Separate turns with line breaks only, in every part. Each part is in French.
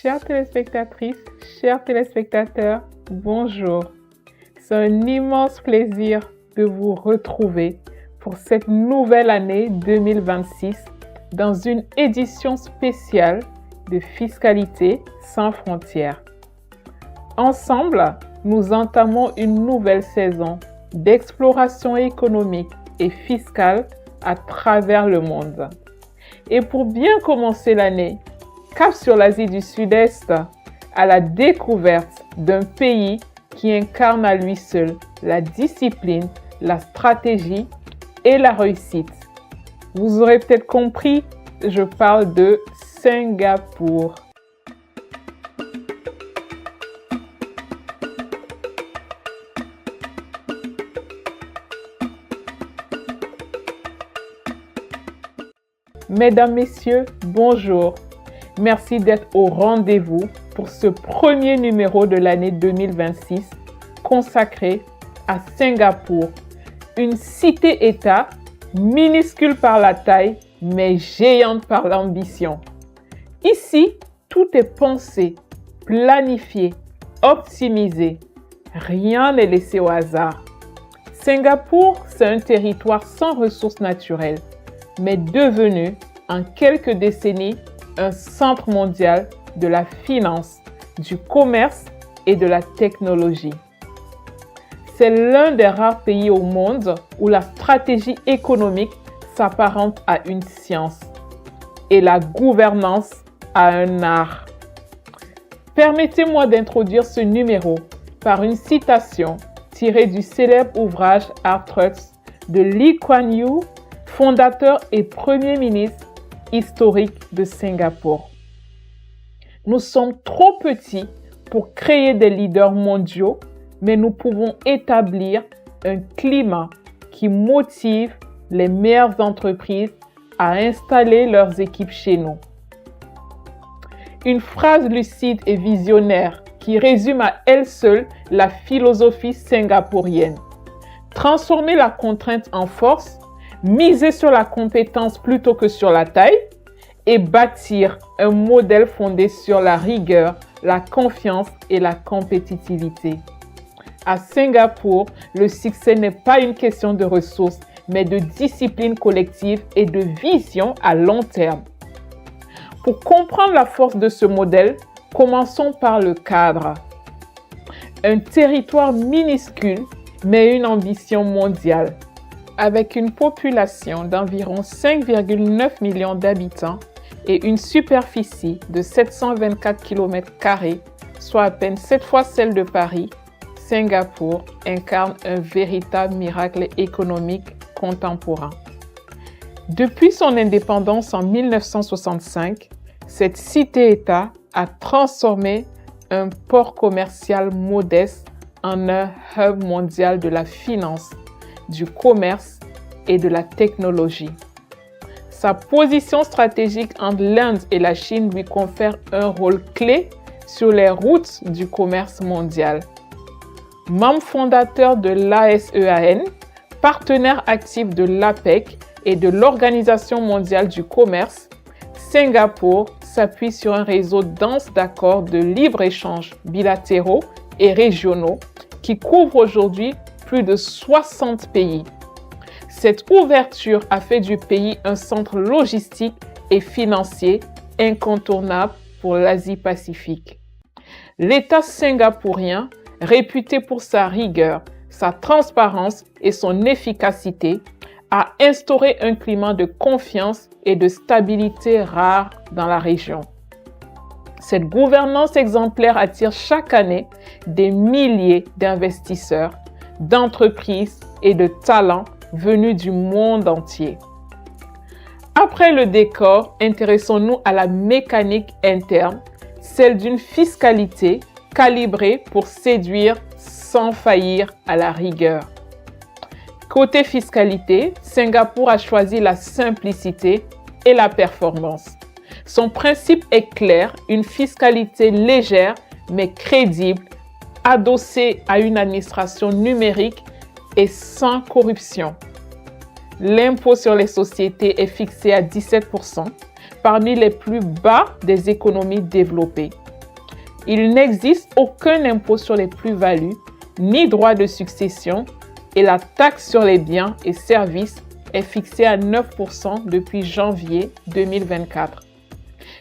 Chères téléspectatrices, chers téléspectateurs, bonjour. C'est un immense plaisir de vous retrouver pour cette nouvelle année 2026 dans une édition spéciale de Fiscalité sans frontières. Ensemble, nous entamons une nouvelle saison d'exploration économique et fiscale à travers le monde. Et pour bien commencer l'année, cap sur l'Asie du Sud-Est à la découverte d'un pays qui incarne à lui seul la discipline, la stratégie et la réussite. Vous aurez peut-être compris, je parle de Singapour. Mesdames, Messieurs, bonjour. Merci d'être au rendez-vous pour ce premier numéro de l'année 2026 consacré à Singapour, une cité-État minuscule par la taille mais géante par l'ambition. Ici, tout est pensé, planifié, optimisé. Rien n'est laissé au hasard. Singapour, c'est un territoire sans ressources naturelles, mais devenu en quelques décennies un centre mondial de la finance, du commerce et de la technologie. C'est l'un des rares pays au monde où la stratégie économique s'apparente à une science et la gouvernance à un art. Permettez-moi d'introduire ce numéro par une citation tirée du célèbre ouvrage Hard Truths de Lee Kuan Yew, fondateur et premier ministre historique de Singapour. Nous sommes trop petits pour créer des leaders mondiaux, mais nous pouvons établir un climat qui motive les meilleures entreprises à installer leurs équipes chez nous. Une phrase lucide et visionnaire qui résume à elle seule la philosophie singapourienne. Transformer la contrainte en force, miser sur la compétence plutôt que sur la taille et bâtir un modèle fondé sur la rigueur, la confiance et la compétitivité. À Singapour, le succès n'est pas une question de ressources, mais de discipline collective et de vision à long terme. Pour comprendre la force de ce modèle, commençons par le cadre. Un territoire minuscule, mais une ambition mondiale. Avec une population d'environ 5,9 millions d'habitants et une superficie de 724 km², soit à peine 7 fois celle de Paris, Singapour incarne un véritable miracle économique contemporain. Depuis son indépendance en 1965, cette cité-État a transformé un port commercial modeste en un hub mondial de la finance, du commerce et de la technologie. Sa position stratégique entre l'Inde et la Chine lui confère un rôle clé sur les routes du commerce mondial. Membre fondateur de l'ASEAN, partenaire actif de l'APEC et de l'Organisation mondiale du commerce, Singapour s'appuie sur un réseau dense d'accords de libre-échange bilatéraux et régionaux qui couvrent aujourd'hui plus de 60 pays. Cette ouverture a fait du pays un centre logistique et financier incontournable pour l'Asie-Pacifique. L'État singapourien, réputé pour sa rigueur, sa transparence et son efficacité, a instauré un climat de confiance et de stabilité rare dans la région. Cette gouvernance exemplaire attire chaque année des milliers d'investisseurs, d'entreprises et de talents venus du monde entier. Après le décor, intéressons-nous à la mécanique interne, celle d'une fiscalité calibrée pour séduire sans faillir à la rigueur. Côté fiscalité, Singapour a choisi la simplicité et la performance. Son principe est clair, une fiscalité légère mais crédible, adossée à une administration numérique et sans corruption. L'impôt sur les sociétés est fixé à 17%, parmi les plus bas des économies développées. il n'existe aucun impôt sur les plus-values, ni droit de succession, et la taxe sur les biens et services est fixée à 9% depuis janvier 2024.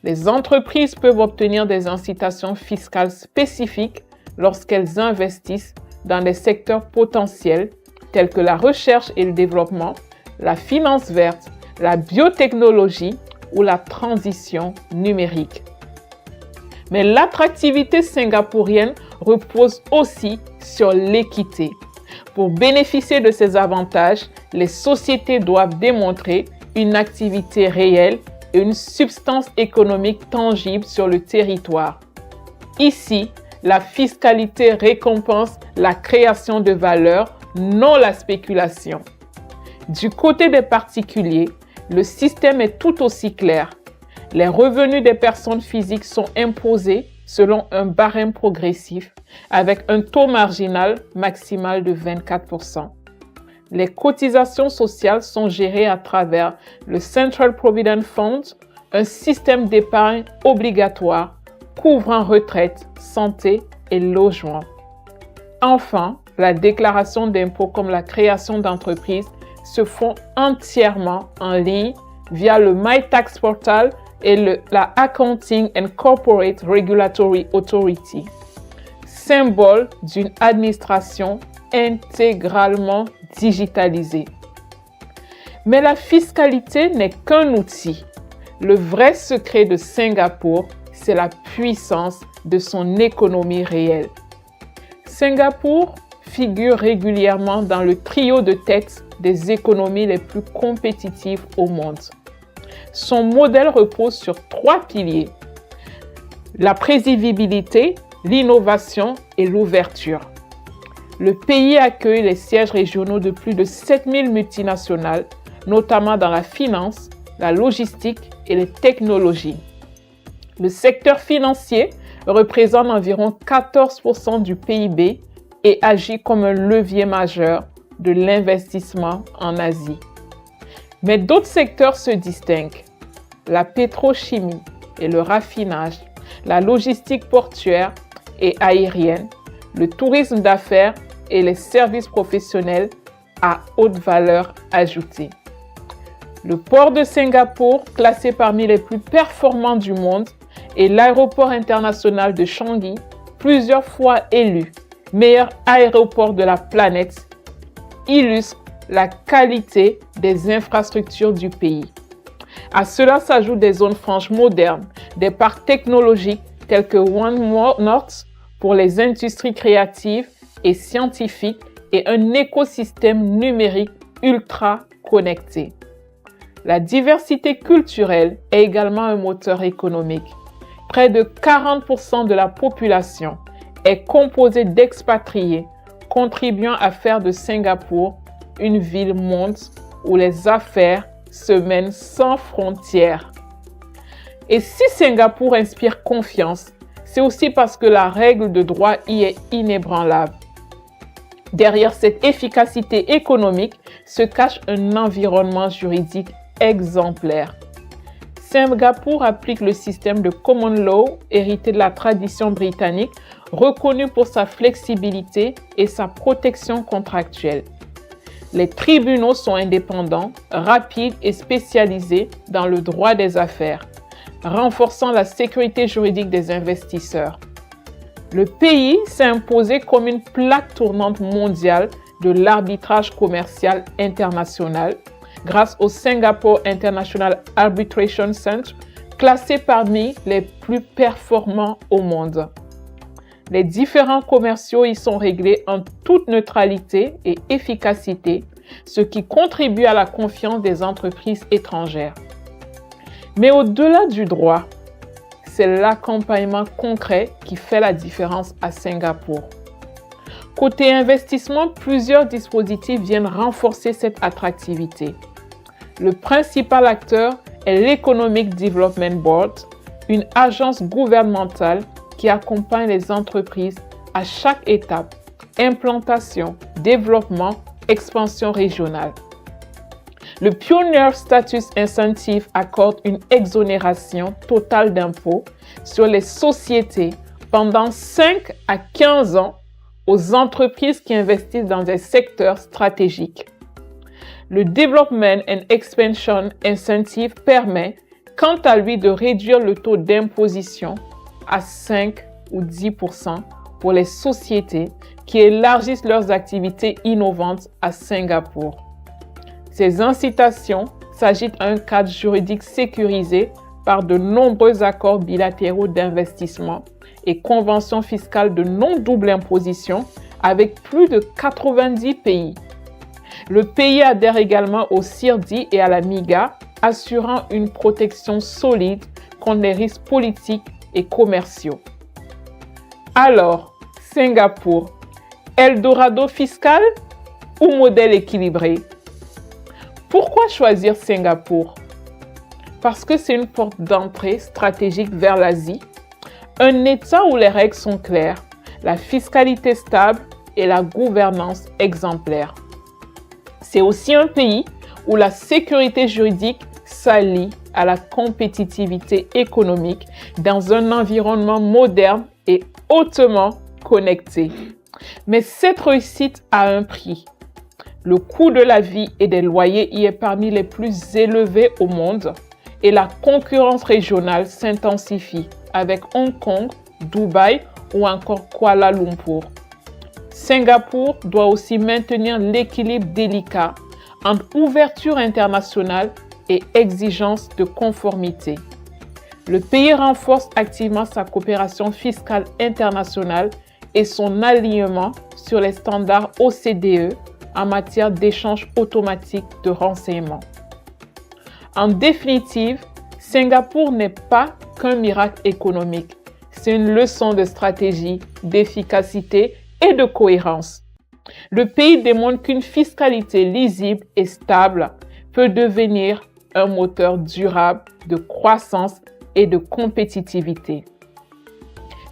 Les entreprises peuvent obtenir des incitations fiscales spécifiques lorsqu'elles investissent dans des secteurs potentiels tels que la recherche et le développement, la finance verte, la biotechnologie ou la transition numérique. Mais l'attractivité singapourienne repose aussi sur l'équité. Pour bénéficier de ces avantages, les sociétés doivent démontrer une activité réelle et une substance économique tangible sur le territoire. Ici, la fiscalité récompense la création de valeur, non la spéculation. Du côté des particuliers, le système est tout aussi clair. Les revenus des personnes physiques sont imposés selon un barème progressif avec un taux marginal maximal de 24%. Les cotisations sociales sont gérées à travers le Central Provident Fund, un système d'épargne obligatoire couvrant retraite, santé et logement. Enfin, la déclaration d'impôts comme la création d'entreprises se font entièrement en ligne via le MyTax Portal et la Accounting and Corporate Regulatory Authority, symbole d'une administration intégralement digitalisée. Mais la fiscalité n'est qu'un outil. Le vrai secret de Singapour, c'est la puissance de son économie réelle. Singapour figure régulièrement dans le trio de tête des économies les plus compétitives au monde. Son modèle repose sur 3 piliers: la prévisibilité, l'innovation et l'ouverture. Le pays accueille les sièges régionaux de plus de 7000 multinationales, notamment dans la finance, la logistique et les technologies. Le secteur financier représente environ 14% du PIB et agit comme un levier majeur de l'investissement en Asie. Mais d'autres secteurs se distinguent: la pétrochimie et le raffinage, la logistique portuaire et aérienne, le tourisme d'affaires et les services professionnels à haute valeur ajoutée. Le port de Singapour, classé parmi les plus performants du monde, et l'aéroport international de Changi, plusieurs fois élu meilleur aéroport de la planète, illustrent la qualité des infrastructures du pays. À cela s'ajoutent des zones franches modernes, des parcs technologiques tels que One North pour les industries créatives et scientifiques et un écosystème numérique ultra connecté. La diversité culturelle est également un moteur économique. Près de 40% de la population est composée d'expatriés, contribuant à faire de Singapour une ville-monde où les affaires se mènent sans frontières. Et si Singapour inspire confiance, c'est aussi parce que la règle de droit y est inébranlable. Derrière cette efficacité économique se cache un environnement juridique exemplaire. Singapour applique le système de common law hérité de la tradition britannique, reconnu pour sa flexibilité et sa protection contractuelle. Les tribunaux sont indépendants, rapides et spécialisés dans le droit des affaires, renforçant la sécurité juridique des investisseurs. Le pays s'est imposé comme une plaque tournante mondiale de l'arbitrage commercial international grâce au Singapore International Arbitration Center, classé parmi les plus performants au monde. Les différends commerciaux y sont réglés en toute neutralité et efficacité, ce qui contribue à la confiance des entreprises étrangères. Mais au-delà du droit, c'est l'accompagnement concret qui fait la différence à Singapour. Côté investissement, plusieurs dispositifs viennent renforcer cette attractivité. Le principal acteur est l'Economic Development Board, une agence gouvernementale qui accompagne les entreprises à chaque étape: implantation, développement, expansion régionale. Le Pioneer Status Incentive accorde une exonération totale d'impôts sur les sociétés pendant 5 à 15 ans aux entreprises qui investissent dans des secteurs stratégiques. Le Development and Expansion Incentive permet, quant à lui, de réduire le taux d'imposition à 5 ou 10% pour les sociétés qui élargissent leurs activités innovantes à Singapour. Ces incitations s'agitent à un cadre juridique sécurisé par de nombreux accords bilatéraux d'investissement et conventions fiscales de non-double imposition avec plus de 90 pays. Le pays adhère également au CIRDI et à la MIGA, assurant une protection solide contre les risques politiques et commerciaux. Alors, Singapour, Eldorado fiscal ou modèle équilibré? Pourquoi choisir Singapour? Parce que c'est une porte d'entrée stratégique vers l'Asie, un État où les règles sont claires, la fiscalité stable et la gouvernance exemplaire. C'est aussi un pays où la sécurité juridique s'allie à la compétitivité économique dans un environnement moderne et hautement connecté. Mais cette réussite a un prix. Le coût de la vie et des loyers y est parmi les plus élevés au monde et la concurrence régionale s'intensifie avec Hong Kong, Dubaï ou encore Kuala Lumpur. Singapour doit aussi maintenir l'équilibre délicat entre ouverture internationale et exigence de conformité. Le pays renforce activement sa coopération fiscale internationale et son alignement sur les standards OCDE en matière d'échange automatique de renseignements. En définitive, Singapour n'est pas qu'un miracle économique, c'est une leçon de stratégie, d'efficacité et de cohérence. Le pays démontre qu'une fiscalité lisible et stable peut devenir un moteur durable de croissance et de compétitivité.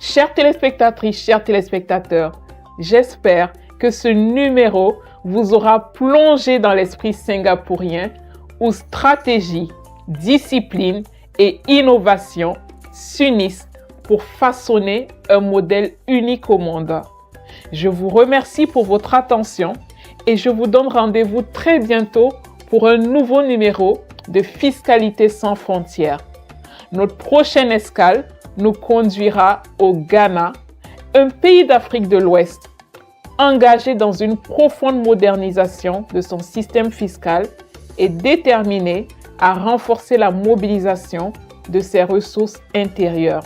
Chères téléspectatrices, chers téléspectateurs, j'espère que ce numéro vous aura plongé dans l'esprit singapourien où stratégie, discipline et innovation s'unissent pour façonner un modèle unique au monde. Je vous remercie pour votre attention et je vous donne rendez-vous très bientôt pour un nouveau numéro de Fiscalité sans frontières. Notre prochaine escale nous conduira au Ghana, un pays d'Afrique de l'Ouest, engagé dans une profonde modernisation de son système fiscal et déterminé à renforcer la mobilisation de ses ressources intérieures.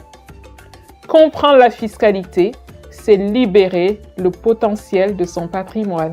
Comprendre la fiscalité, c'est libérer le potentiel de son patrimoine.